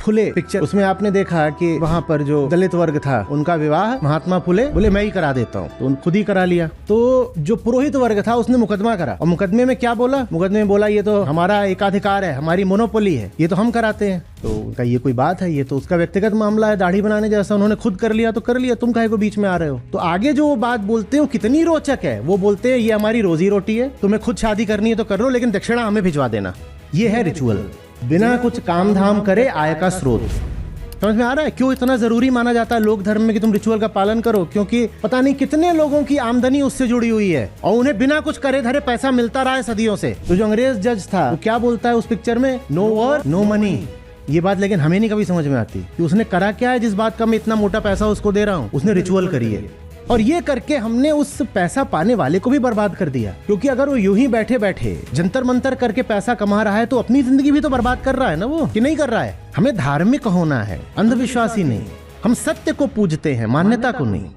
फुले picture, उसमें आपने देखा कि वहाँ पर जो दलित वर्ग था उनका विवाह महात्मा फुले बोले मैं ही करा देता हूँ, तो खुद ही करा लिया। तो जो पुरोहित वर्ग था उसने मुकदमा करा, और मुकदमे में क्या बोला, मुकदमे में बोला ये तो हमारा एकाधिकार है, हमारी मोनोपोली है, ये तो हम कराते हैं। तो उनका ये कोई बात है, ये तो उसका व्यक्तिगत मामला है, दाढ़ी बनाने जैसा उन्होंने खुद कर लिया तो कर लिया, तुम काहे को बीच में आ रहे हो। तो आगे जो वो बात बोलते हो कितनी रोचक है, वो बोलते हैं ये हमारी रोजी रोटी है, तुम्हें खुद शादी करनी है तो कर लो, लेकिन दक्षिणा हमें भिजवा देना। ये है रिचुअल, बिना कुछ काम धाम करे आय का स्रोत। समझ में आ रहा है क्यों इतना जरूरी माना जाता है लोक धर्म में कि तुम रिचुअल का पालन करो, क्योंकि पता नहीं कितने लोगों की आमदनी उससे जुड़ी हुई है और उन्हें बिना कुछ करे धरे पैसा मिलता रहा है सदियों से। तो जो अंग्रेज जज था वो क्या बोलता है उस पिक्चर में, नो वॉर नो मनी। ये बात लेकिन हमें नहीं कभी समझ में आती कि उसने करा क्या है जिस बात का मैं इतना मोटा पैसा उसको दे रहा हूँ। उसने रिचुअल करी है, और ये करके हमने उस पैसा पाने वाले को भी बर्बाद कर दिया। क्योंकि अगर वो यूं ही बैठे बैठे जंतर मंतर करके पैसा कमा रहा है तो अपनी जिंदगी भी तो बर्बाद कर रहा है ना, वो कि नहीं कर रहा है। हमें धार्मिक होना है, अंधविश्वासी नहीं। हम सत्य को पूजते हैं, मान्यता को नहीं।